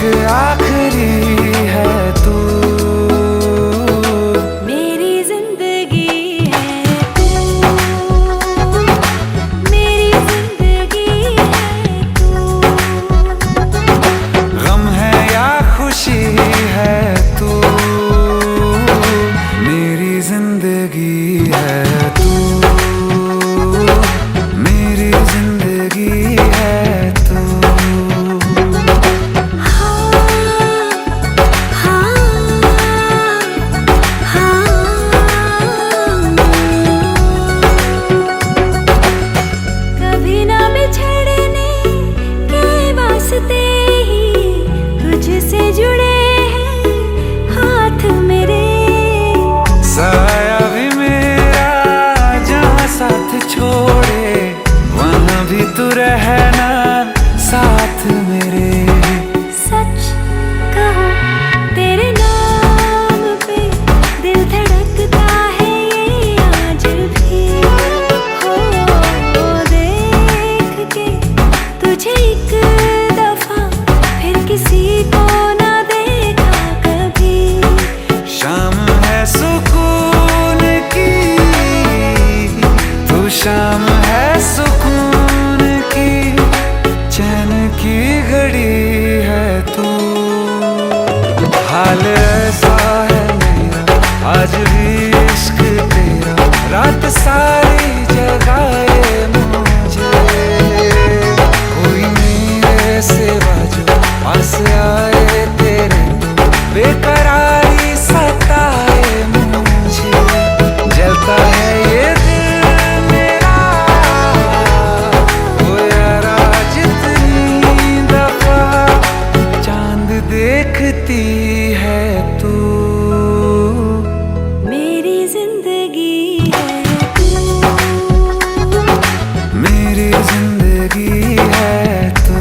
इश्क आखिरी है तू, मेरी जिंदगी है तू, मेरी जिंदगी है तू। गम है या खुशी है तू, मेरी जिंदगी है तू, मेरी जिंदगी है तू। कभी ना बिछड़ने के वास्ते ही तुझसे जुड़े हैं हाथ मेरे। साया भी मेरा जहाँ साथ छोड़े, वहाँ भी तू रहना साथ मेरे। सच कहो तेरे नाम पे दिल धड़कता है ये आज भी। हो देख के तुझे एक दफा फिर किसी को ना देखा कभी। शाम है सुकून की, तू शाम है सुकून की, चैन की घड़ी है तू। हाल ऐसा है मेरा आज भी इश्क तेरा, रात सारी जगाए मुझे। कोई मेरे सिवा जो पास आए तेरे, तो बेकरारी सताए मुझे। जलता है ये दिल मेरा, ओ यारा जितनी दफा चांद देखती है तू, मेरी जिंदगी है तू, मेरी जिंदगी है तू।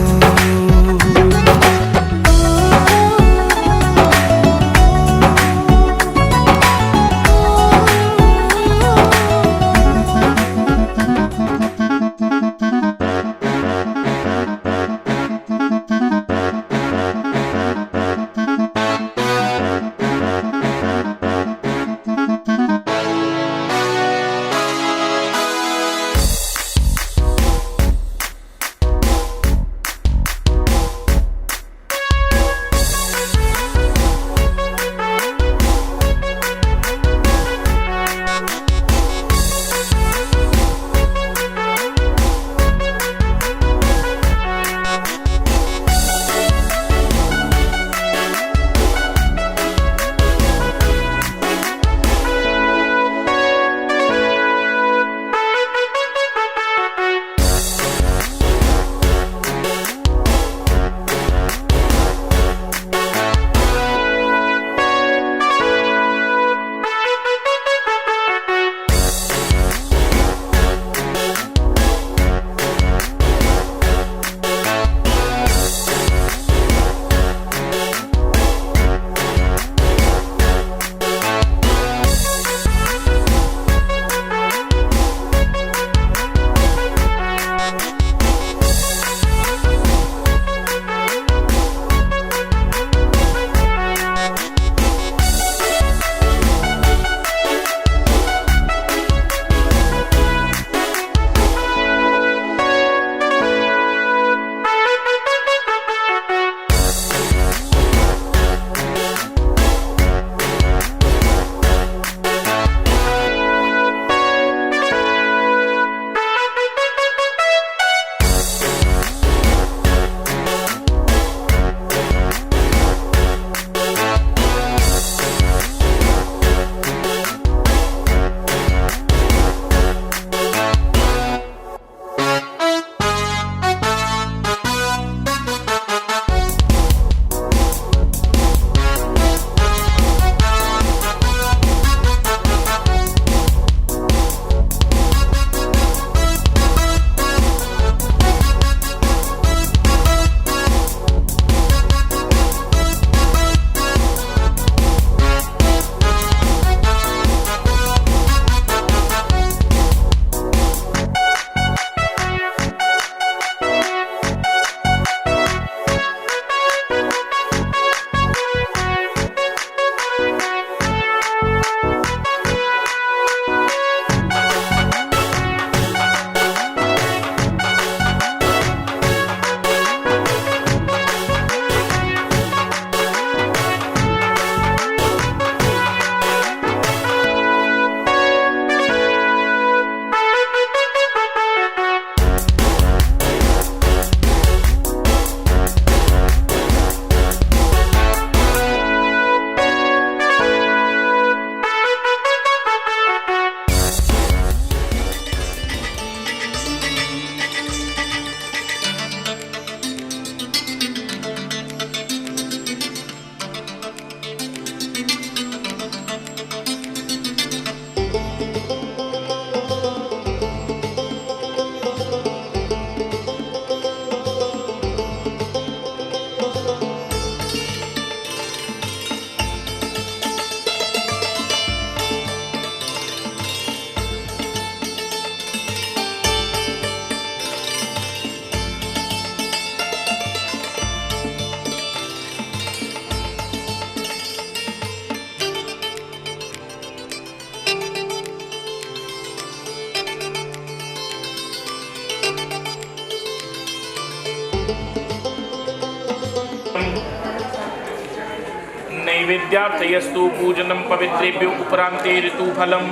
नैवेद्यार्थयस्तु पूजनम पवित्रेभ्यो उपरांते ऋतुफलम।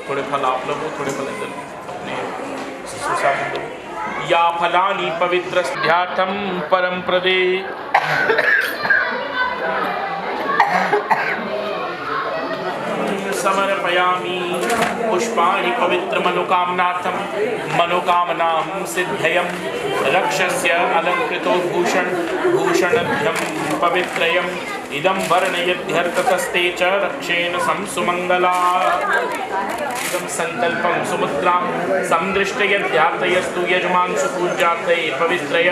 थोड़े फल आप लोग थोड़े फल अपने सुसा या फलानि पवित्र ध्याथम परम प्रदे। समर्पयामि पुष्पाणि पवित्र मनोकामनार्थम मनोकामनां सिद्धयं रक्षस्य अलंकृतो भूषणभ्यं पवित्रयम् इदं वर्णयध्यर्थतस्ते च रक्षेण संसुमंगला। इदं संकल्पं सुमुद्रां संदृष्टयध्यार्थयस्तु यजमान सुपूज्यार्थये पवित्रय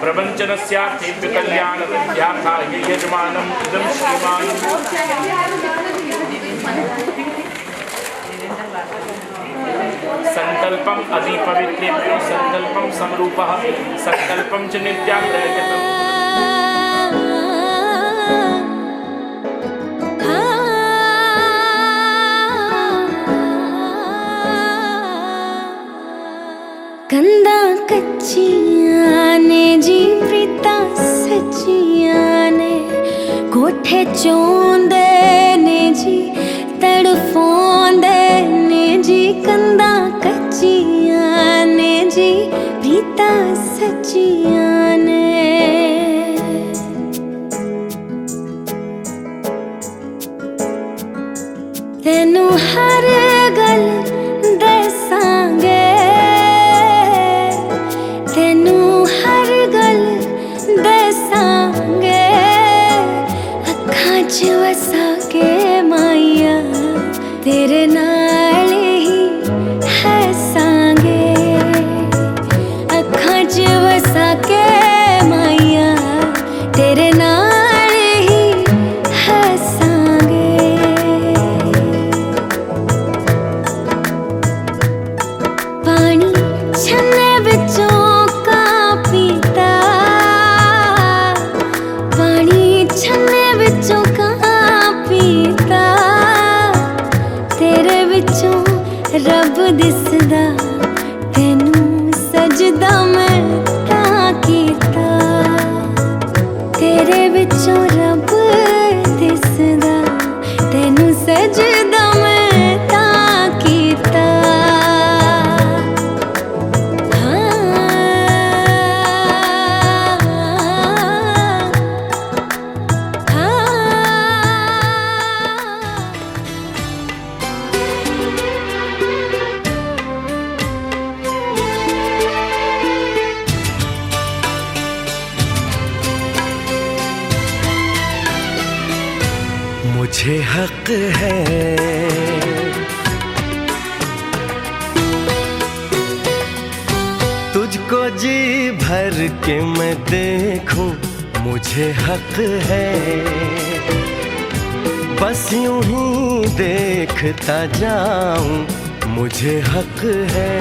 प्रवञ्चनस्यार्थेभ्य कल्याणविद्यार्थाय यजमानम् इदं श्रीमान् संकल्पम अधिपवित्रेभ्यो संकल्पम समरूपः संकल्पम च नित्याग्रह्यतम्। कंधा कच्चियां ने जी प्रीता सच्चियां ने कोठे चोंदे ने जी तड़फोंदे ने जी कंधा कच्चियां ने जी प्रीता सच्चियां ने। तेनू हर गल दसांगे तेनू हर गल दसांगे अखां च वसा के माइया तेरे नाल ही हसांगे अखां च वसा के माइया तेरे नाल ही हसांगे। पानी छन्ने विचों का पीता पानी छन्ने विचों का पीता तेरे विचों रब दिसदा तेनू सजदा मैं तां कीता तेरे विचों रब दिसदा तेनू सजदा मैं तां कीता। मुझे हक है तुझको जी भर के मैं देखूं, मुझे हक है बस यूं ही देखता जाऊं, मुझे हक है।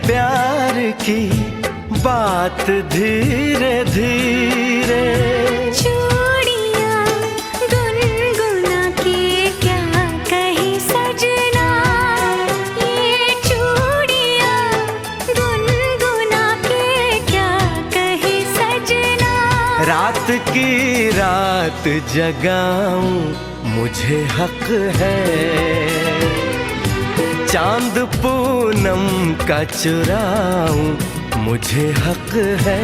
प्यार की बात धीरे धीरे, चूड़ियां गुनगुना के क्या कही सजना, ये चूड़ियां गुनगुना के क्या कही सजना। रात की रात जगाऊं, मुझे हक है चांद पूनम का चुराऊं, मुझे हक है।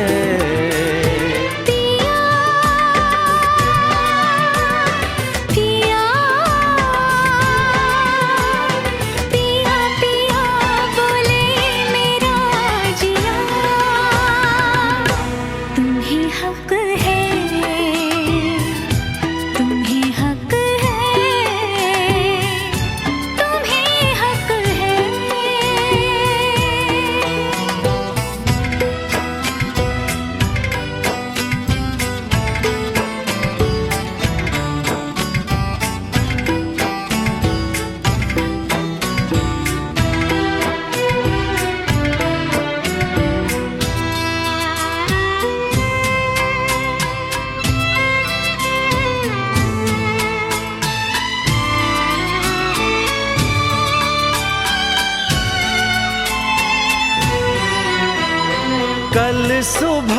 सुबह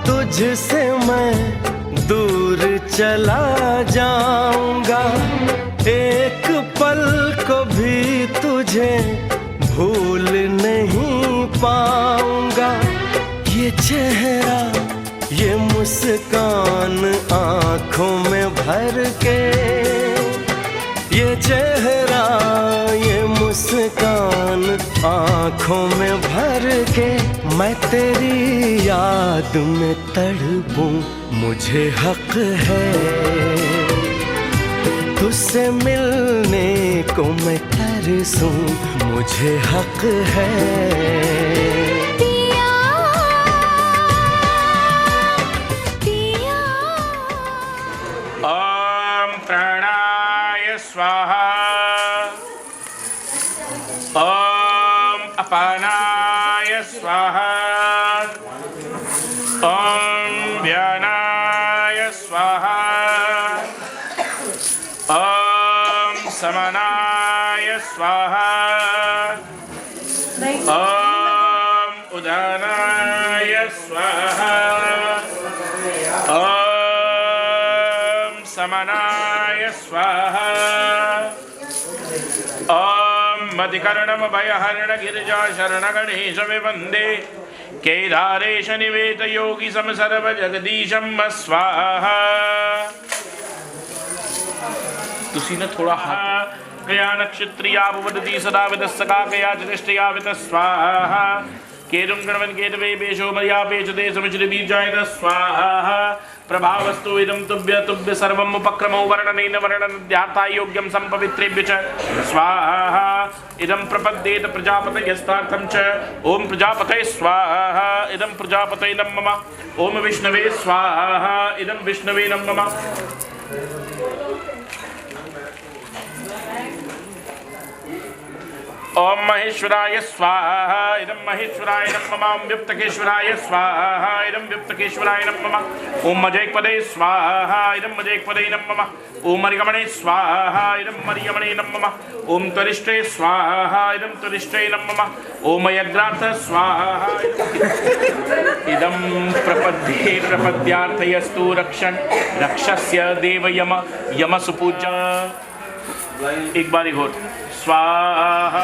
तुझसे मैं दूर चला जाऊंगा, एक पल को भी तुझे भूल नहीं पाऊंगा। ये चेहरा ये मुस्कान आंखों में भर के, ये चेहरा ये मुस्कान आंखों में भर के, मैं तेरी याद में तड़पूं मुझे हक है, तुझसे मिलने को मैं तरसूं मुझे हक है। स्वाहा ओम अपानाय स्वाहा ओम व्यानाय स्वाहा ओम समनाय स्वाहा ओम उदानाय स्वाहा ओम समनाय स्वाहा ओम मधिकर्णम भयहरण गिरिजा शरण गणेश वंदे केदारेश निवेत योगी सम सर्व जगदीशम स्वाहा। तुसी न थोड़ा हाथ गया नक्षत्रिया वदती सदा विदस्सका गया जनिष्ठया विद स्वाहा केरुं गणवन केतवे पेशो मर्या पेचते समिश्र बीजाय स्वाहा प्रभावस्तु इदं तुभ्य तुभ्य सर्वम् उपक्रमो वर्णनेन वर्णनध्यार्थाय योग्यं संपवित्रेभ्य च स्वाहा इदं प्रपद्येत प्रजापतयस्तार्थं च ओम प्रजापतये स्वाहा इदं प्रजापतये नमः ओम विष्णवे स्वाहा इदं विष्णवे नमः ओम महेश्वराय स्वाहा इदं महेश्वराय नमः ओम व्युक्तकेश्वराय स्वाहा इदं व्युक्तकेश्वराय नमः ओम मजैकपदे स्वाहा इदं मजैकपदे नमः ओम मरियमणे स्वाहा इदं मरियमणे नमः ओम त्वरिष्ठे स्वाहा इदं त्वरिष्ठे नमः ओम यज्ञार्थ स्वाहा इदं प्रपद्ये प्रपद्यार्थयस्तु रक्षण रक्षस्य देव यम यम सुपूज्य। एक बारी घोट स्वाहा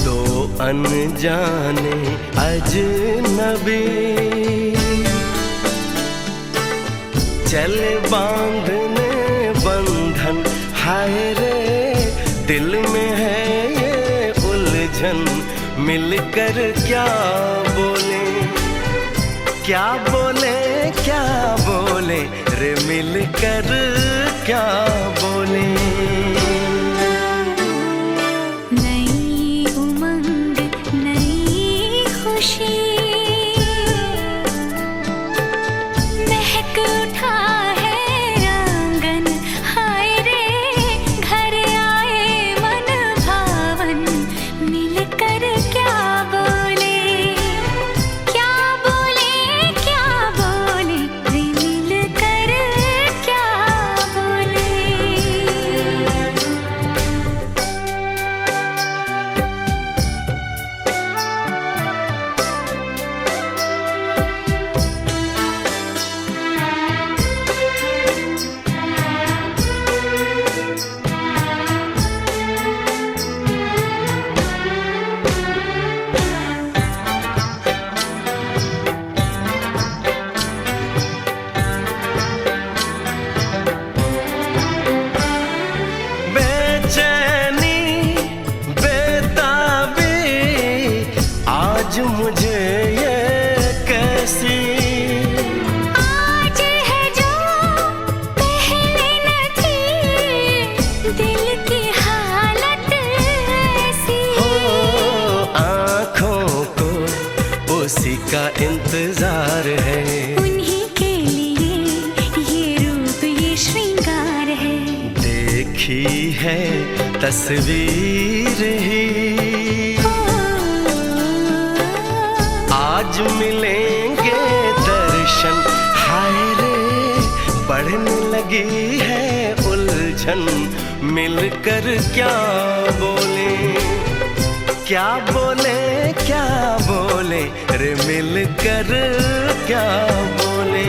दो अनजाने अजनबी चले बांधने बंधन, हाय रे दिल में है ये उलझन, मिलकर क्या बोले क्या बोले क्या बोले रे मिलकर क्या बोले। नई उमंग नई खुशी महक उठा मुझे ये कैसी आज है जो पहले न थी, दिल की हालत ऐसी हो, आँखों को उसी का इंतजार है, उन्हीं के लिए ये रूप ये श्रृंगार है, देखी है तस्वीर ही आज मिलेंगे दर्शन, हाय रे बढ़ने लगी है उलझन, मिलकर क्या बोले, क्या बोले, क्या बोले रे, मिलकर क्या बोले।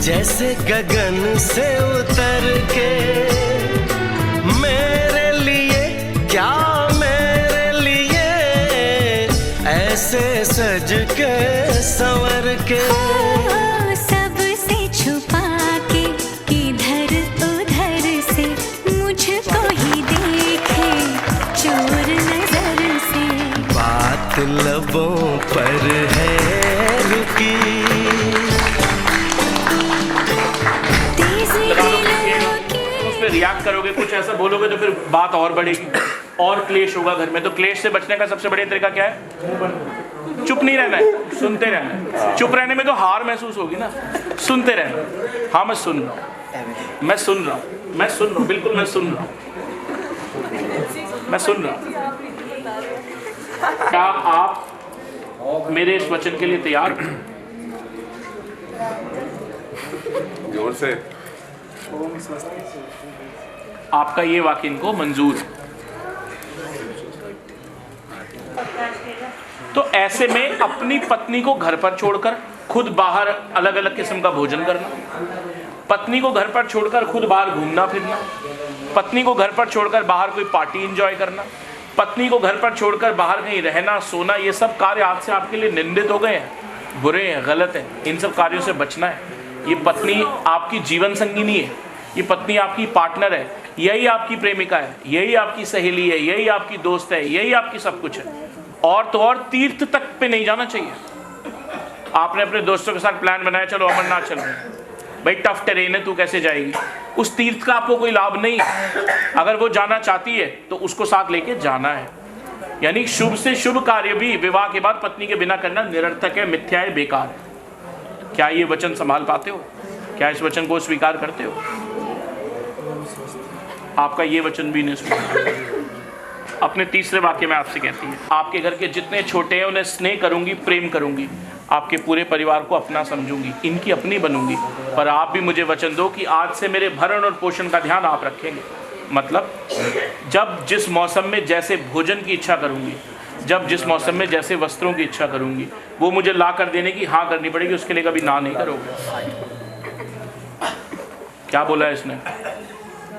जैसे गगन से उतर के, मेरे लिए क्या मेरे लिए, ऐसे सज के संवर के, सबसे छुपा के किधर उधर से मुझको ही देखे चोर नजर से। बात लबों पर है रुकी, रिएक्ट करोगे, कुछ ऐसा बोलोगे तो फिर बात और बढ़ेगी और क्लेश होगा घर में। तो क्लेश से बचने का सबसे बढ़िया तरीका क्या है? चुप नहीं रहना है, सुनते रहना है। चुप रहने में तो हार महसूस होगी ना, सुनते रहना। हाँ मैं सुन रहा हूँ, मैं सुन रहा हूँ, मैं सुन रहा हूँ, बिल्कुल मैं सुन रहा हूँ, मैं सुन रहा हूँ। क्या आप मेरे इस वचन के लिए तैयार हो? जोर से। आपका ये वाक्य इनको मंजूर। तो ऐसे में अपनी पत्नी को घर पर छोड़कर खुद बाहर अलग अलग किस्म का भोजन करना, पत्नी को घर पर छोड़कर खुद बाहर घूमना फिरना, पत्नी को घर पर छोड़कर बाहर कोई पार्टी एंजॉय करना, पत्नी को घर पर छोड़कर बाहर कहीं रहना सोना, ये सब कार्य आज से आपके लिए निंदित हो गए हैं, बुरे हैं, गलत हैं। इन सब कार्यों से बचना है। ये पत्नी आपकी जीवन संगिनी है, ये पत्नी आपकी पार्टनर है, यही आपकी प्रेमिका है, यही आपकी सहेली है, यही आपकी दोस्त है, यही आपकी सब कुछ है। और तो और तीर्थ तक पे नहीं जाना चाहिए। आपने अपने दोस्तों के साथ प्लान बनाया, चलो अमरनाथ चल रहे हैं, भाई टफ टेरेन है, तू कैसे जाएगी? उस तीर्थ का आपको कोई लाभ नहीं। अगर वो जाना चाहती है तो उसको साथ लेके जाना है। यानी शुभ से शुभ कार्य भी विवाह के बाद पत्नी के बिना करना निरर्थक है, मिथ्या है, बेकार है। क्या ये वचन संभाल पाते हो? क्या इस वचन को स्वीकार करते हो? आपका ये वचन भी नहीं सुना। अपने तीसरे वाक्य में आपसे कहती है, आपके घर के जितने छोटे हैं उन्हें स्नेह करूंगी, प्रेम करूंगी, आपके पूरे परिवार को अपना समझूंगी, इनकी अपनी बनूंगी। पर आप भी मुझे वचन दो कि आज से मेरे भरण और पोषण का ध्यान आप रखेंगे। मतलब जब जिस मौसम में जैसे भोजन की इच्छा करूंगी, जब जिस मौसम में जैसे वस्त्रों की इच्छा करूंगी, वो मुझे ला कर देने की हाँ करनी पड़ेगी, उसके लिए कभी ना नहीं करोगे। क्या बोला है इसने?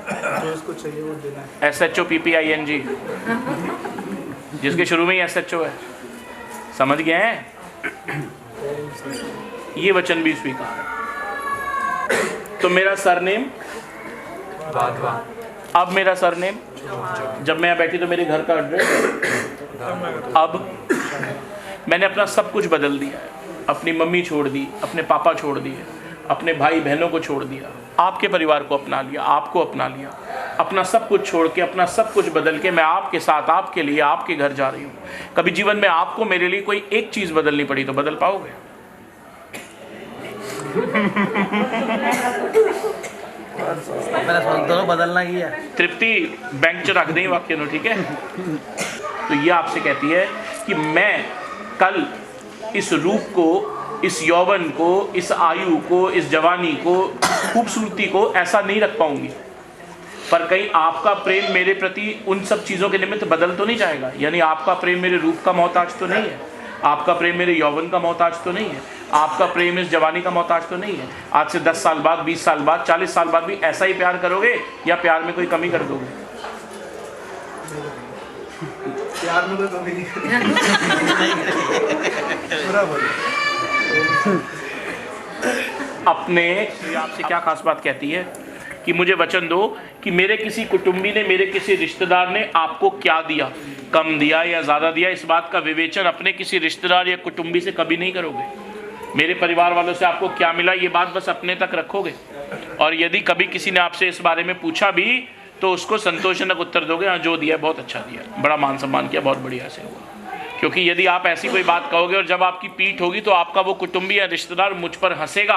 जो इसको चाहिए वो देना है। SHOPPING, जिसके शुरू में ही SHO है। समझ गए हैं? ये वचन भी स्वीकार है। तो मेरा सरनेम, अब मेरा सरनेम, जब मैं यहाँ बैठी तो मेरे घर का एड्रेस, अब मैंने अपना सब कुछ बदल दिया है। अपनी मम्मी छोड़ दी, अपने पापा छोड़ दिए, अपने भाई बहनों को छोड़ दिया, आपके परिवार को अपना लिया, आपको अपना लिया, अपना सब कुछ छोड़ के, अपना सब कुछ बदल के मैं आपके साथ, आपके लिए, आपके घर जा रही हूँ। कभी जीवन में आपको मेरे लिए कोई एक चीज बदलनी पड़ी तो बदल पाओगे? दोनों बदलना ही है। तृप्ति बैंक च रख दें वाक्य नो, ठीक है? तो ये आपसे कहती है कि मैं कल इस रूप को, इस यौवन को, इस आयु को, इस जवानी को, इस खूबसूरती को ऐसा नहीं रख पाऊंगी। पर कहीं आपका प्रेम मेरे प्रति उन सब चीज़ों के निमित्त बदल तो नहीं जाएगा? यानी आपका प्रेम मेरे रूप का मोहताज तो नहीं है, आपका प्रेम मेरे यौवन का मोहताज तो नहीं है, आपका प्रेम इस जवानी का मोहताज तो नहीं है। आज से 10 साल बाद, 20 साल बाद, 40 साल बाद भी ऐसा ही प्यार करोगे या प्यार में कोई कमी कर दोगे? प्यार में कोई कमी नहीं अपने, ये आपसे क्या खास बात कहती है कि मुझे वचन दो कि मेरे किसी कुटुंबी ने, मेरे किसी रिश्तेदार ने आपको क्या दिया, कम दिया या ज़्यादा दिया, इस बात का विवेचन अपने किसी रिश्तेदार या कुटुंबी से कभी नहीं करोगे। मेरे परिवार वालों से आपको क्या मिला, ये बात बस अपने तक रखोगे। और यदि कभी किसी ने आपसे इस बारे में पूछा भी तो उसको संतोषजनक उत्तर दोगे, हाँ जो दिया बहुत अच्छा दिया, बड़ा मान सम्मान किया, बहुत बढ़िया से हुआ। क्योंकि यदि आप ऐसी कोई बात कहोगे और जब आपकी पीठ होगी तो आपका वो कुटुंबी या रिश्तेदार मुझ पर हंसेगा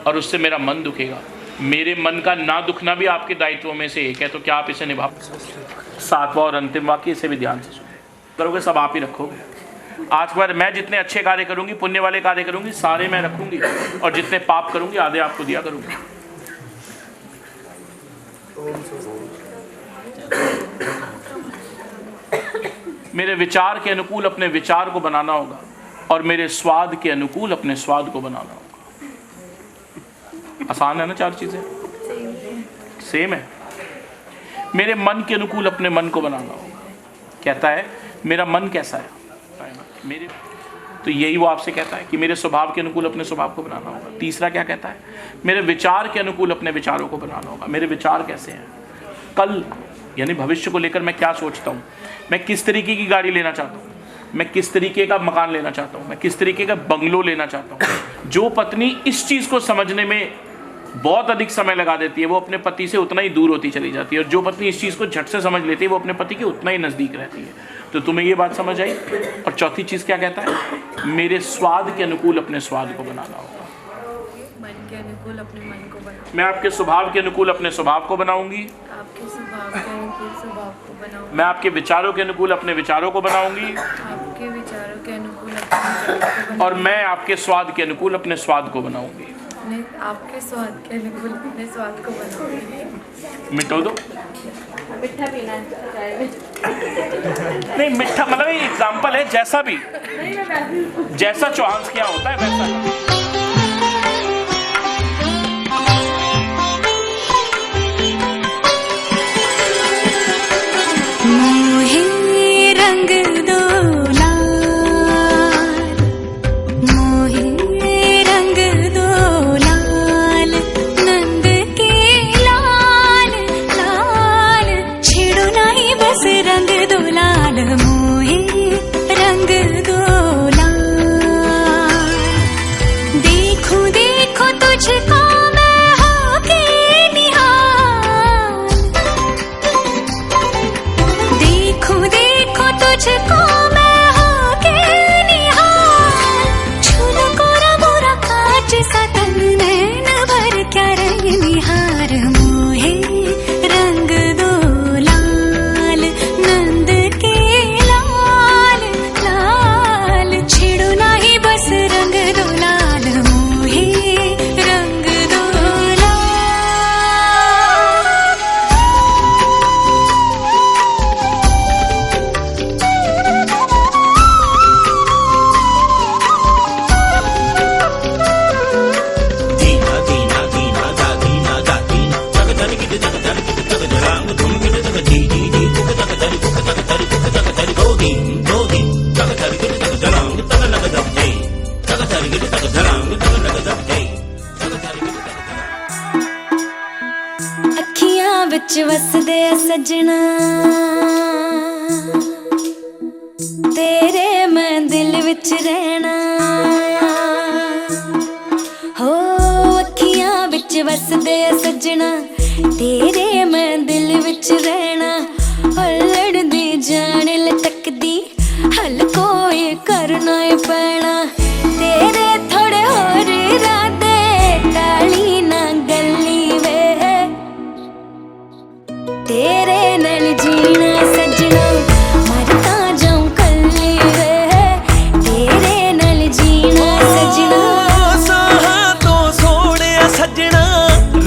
और उससे मेरा मन दुखेगा। मेरे मन का ना दुखना भी आपके दायित्वों में से एक है, तो क्या आप इसे निभा? सातवां और अंतिम वाक्य, इसे भी ध्यान से सुनो, करोगे सब आप ही रखोगे। आज के बाद मैं जितने अच्छे कार्य करूंगी, पुण्य वाले कार्य करूंगी, सारे मैं रखूंगी, और जितने पाप करूंगी आधे आपको दिया करूंगी। मेरे विचार के अनुकूल अपने विचार को बनाना होगा और मेरे स्वाद के अनुकूल अपने स्वाद को बनाना होगा। आसान है ना? चार चीजें सेम है। मेरे मन के अनुकूल अपने मन को बनाना होगा। कहता है मेरा मन कैसा है मेरे, तो यही वो आपसे कहता है कि मेरे स्वभाव के अनुकूल अपने स्वभाव को बनाना होगा। तीसरा क्या कहता है? मेरे विचार के अनुकूल अपने विचारों को बनाना होगा। मेरे विचार कैसे हैं, कल यानी भविष्य को लेकर मैं क्या सोचता हूँ, मैं किस तरीके की गाड़ी लेना चाहता हूँ, मैं किस तरीके का मकान लेना चाहता हूँ, मैं किस तरीके का बंगलो लेना चाहता हूँ। जो पत्नी इस चीज़ को समझने में बहुत अधिक समय लगा देती है वो अपने पति से उतना ही दूर होती चली जाती है, और जो पत्नी इस चीज़ को झट से समझ लेती है वो अपने पति के उतना ही नज़दीक रहती है। तो तुम्हें ये बात समझ आई? और चौथी चीज़ क्या कहता है? मेरे स्वाद के अनुकूल अपने स्वाद को बनाना होगा। मन के अनुकूल अपने मन को बनाऊंगी। मैं आपके स्वभाव के अनुकूल अपने स्वभाव को बनाऊंगी। आपके स्वभाव के अनुकूल स्वभाव को बनाऊंगी। मैं आपके विचारों के अनुकूल अपने विचारों को बनाऊंगी। आपके विचारों के अनुकूल अपने विचारों को बनाऊंगी। और मैं आपके स्वाद के अनुकूल अपने स्वाद को बनाऊंगी। मैं आपके स्वाद के अनुकूल अपने स्वाद को बनाऊंगी। मिटो दो। मीठा पीना है चाय में? नहीं, मीठा मतलब एक एग्जाम्पल है, जैसा भी जैसा चौहान क्या होता है वैसा। वसदे सजना तेरे मैं दिल विच रहना हो, अखियां विच वसदे सजना तेरे मैं दिल विच रहना। लड़दी जान लटकदी हल कोई करना ही पैना। तेरे थोड़े होर इरादे टाली ना गली वे, तेरे नाल जीना सजना मरता जाऊं कल्ली वे, तेरे नाल जीना सजना। साहा तो सोने सजना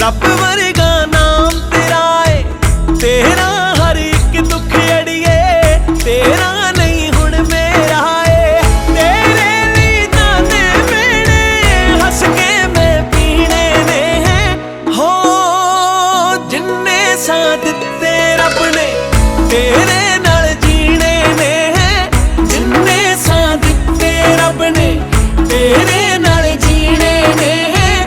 रब वर्गा नाम तेरा है, तेरा हर एक दुख अड़िए तेरा नहीं हुण मेरा है। तेरे लिए ताने मेरे हंस के मैं पीने ने हैं हो, जिन्ने साथ रब ने तेरे नाल जीने ने हैं, जिन्ने साथ दिते रब ने तेरे नाल जीने ने हैं।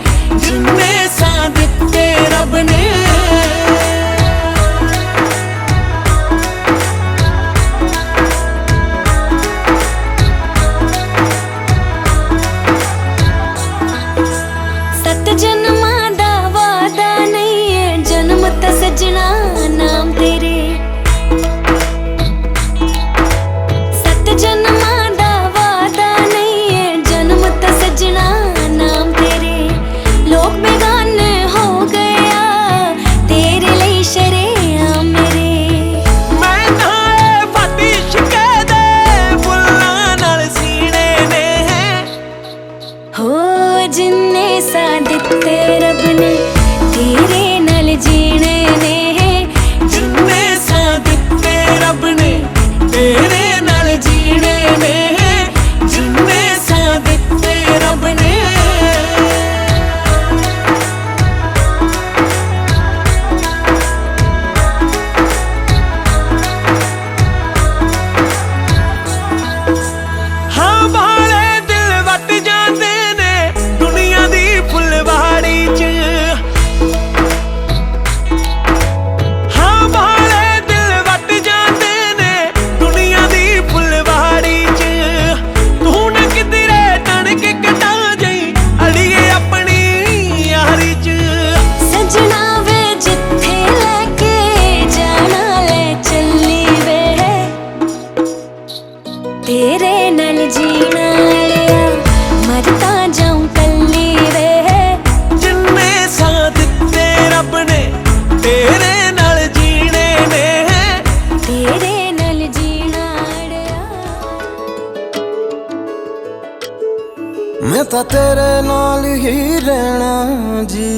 तेरे नाल जीने ने तेरे नल जीना अड़िया मैं तां तेरे नाल ही रहना जी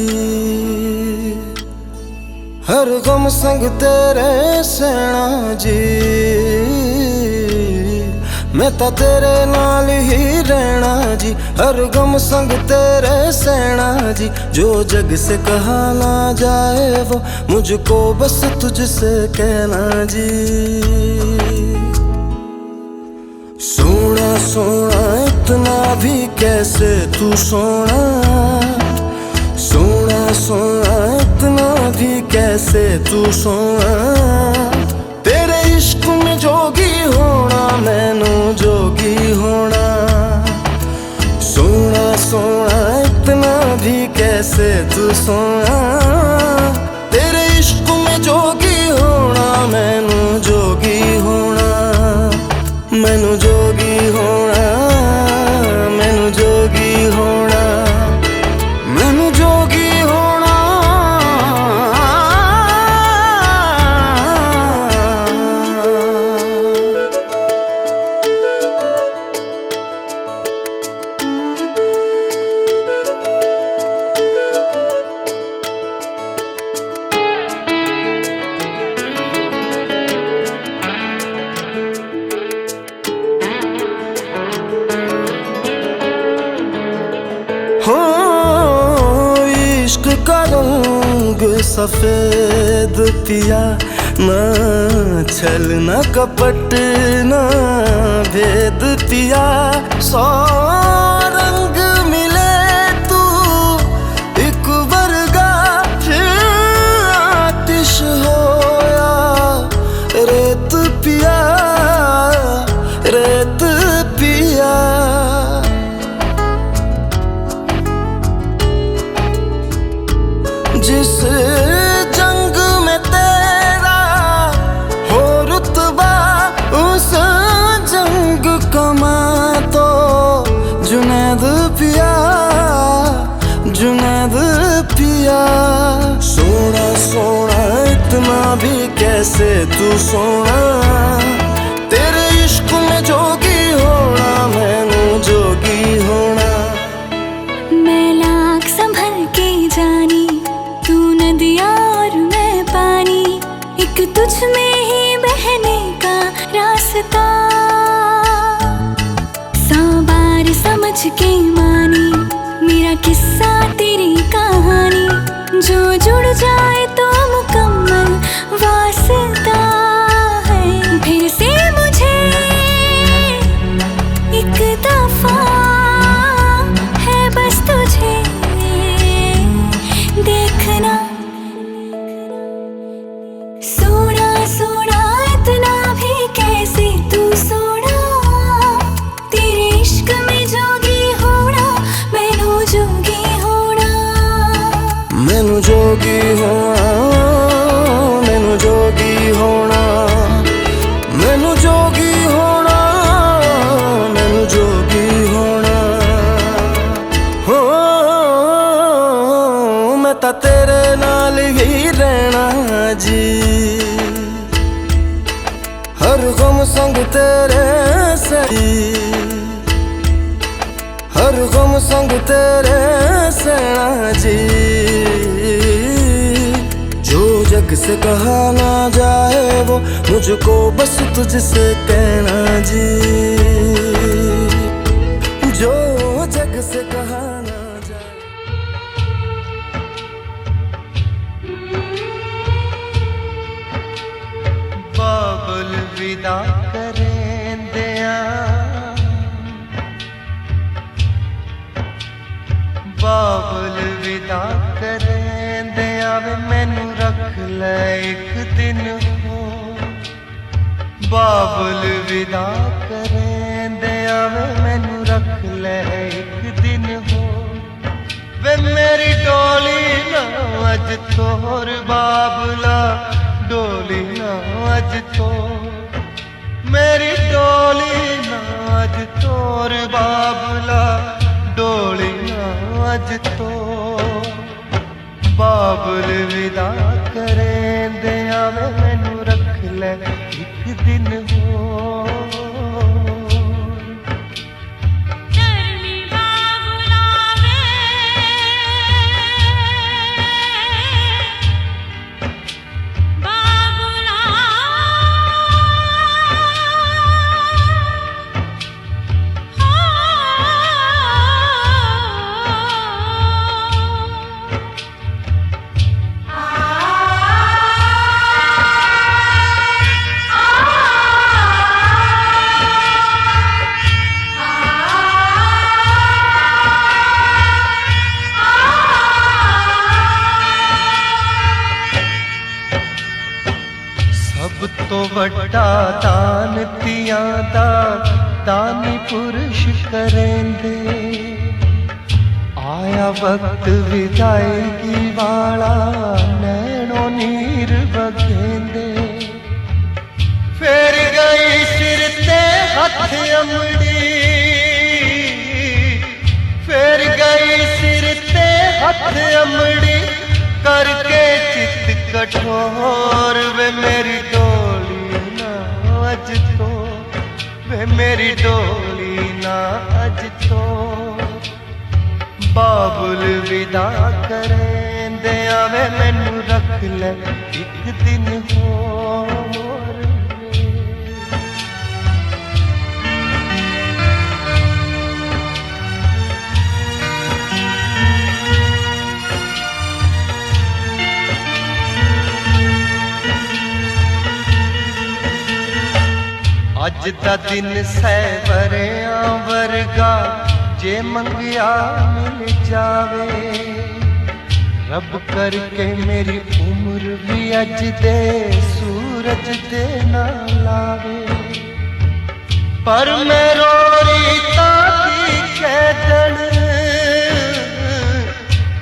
हर गम संग तेरे सहना जी मैं तां तेरे नाल ही रहना जी हर गम संग तेरे सहना जी जो जग से कहा ना जाए वो मुझको बस तुझसे कहना जी सोना सोना इतना भी कैसे तू सोना सोना सोना इतना भी कैसे तू सोना तेरे इश्क में जोगी होना मैनू जोगी होना सोना सोना इतना भी कैसे तू सोना तेरे इश्क में जोगी होना मैनू जोगी होना मैनू जोगी होना मैनू जोगी होना मैनू जोगी होना हो इश्क का रंग सफेद पिया ना छल ना कपट ना भेद पिया सौ रंग मिले तू एक वर्गा फिर आतिश होया रेत पिया रेत पिया जिस जंग में तेरा हो रुतबा उस जंग कमा तो जुनैद पिया जुनैद पिया सोना सोना इतना भी कैसे तू सोना तेरे इश्क में जोगी होना मैनू जोगी होना मैं लाख संभल के जानी तू नदिया और मैं पानी एक तुझ में ही बहने का रास्ता सौ बार समझ के मानी मेरा किस्सा तेरी कहानी जो जुड़ जाए तो मुकम्मल वास्ता है फिर से मुझे एक दफा है बस तुझे देखना सोना सोना इतना भी कैसे तू सोना तेरे इश्क में जोगी होना मैनू जोगी होना मैनू जोगी होना मैनू जोगी होना मैनू जोगी होना मैनू जोगी होना हो मैं तां तेरे नाल ही रहना जी हर गम संग तेरे सही हर गम संग तेरे सहना जी जो जग से कहा ना जाए वो मुझको बस तुझसे कहना जी जो जग से कहा ना जाए बाबुल विदा करें दिया बाबुल विदा करें दिया वे मैनू रख ले एक दिन हो बाबुल विदा करें दिया वे मैनू रख ले एक दिन हो वे मेरी डोली ना अज तोर बाबला डोली ना अज तो मेरी डोली ना अज तोर बाबला डोली ना अज तो बाबुल विदा करे तो वड्डा दान तियां दा दानी पुरुष करेंदे। आया वक्त विदायगी वाला नैनो नीर बगेंदे। फेर गई सिर ते हथ अमड़ी, फेर गई सिर ते हथ अमड़ी करके चित कठोर। वे मेरी डोली ना अज तो, वे मेरी डोली ना अज तो। बाबुल विदा करें दे आवे मैनू रख ले एक दिन होर। अज दा दिन सैवरिया वर्गा जे मंगिया मिल जावे। रब करके मेरी उम्र भी अज दे सूरज दे ना लावे। पर मैं रोरी ताकी कैदन,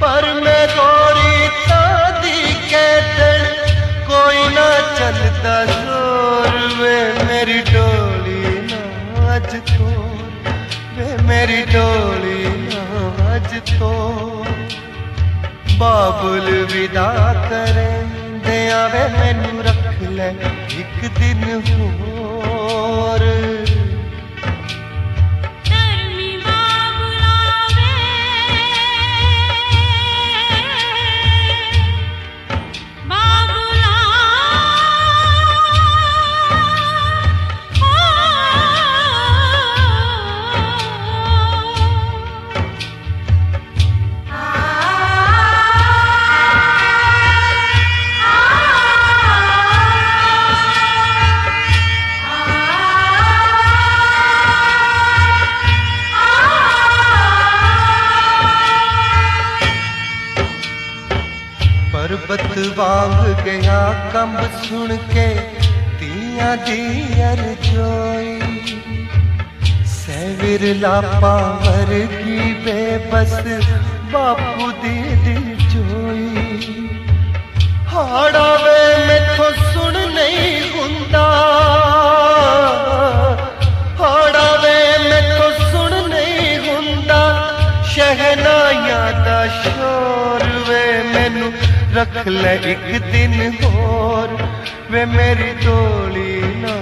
पर मैं रोरी तादी कैदन कोई ना चलता जोर। वे मेरी डोली ना अज तो, वे मेरी डोली ना अज तो। बाबुल विदा करें दे आवे मैनू रख ले एक दिन होर। पर्वत वांग गया कंब सुन के तियां दी अरजोई। सैविरला पावर की बेबस बापू दी दिल जोई। हाड़ा वे मैथों सुन नहीं हुंदा, हाड़ा वे मैथों सुन नहीं हुंदा शहनाइयां दा शोर। वे मैनू रख ले एक दिन होर। वे मेरी डोली ना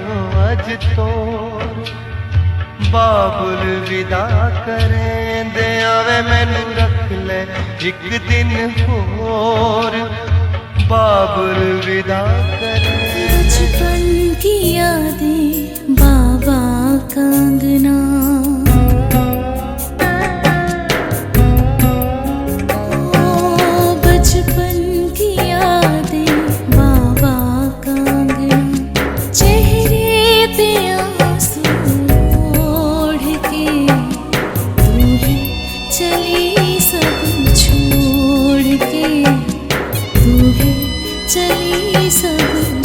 अज तोर। बाबुल विदा करें दे आवे मैनू रख ले एक दिन होर। बाबुल विदा करें। बचपन की यादें बाबा कंगना, बचपन की यादें बाबा कंगना। चेहरे पे आंसू ओढ़ के तू ही चली सब छोड़ के, तू ही चली सब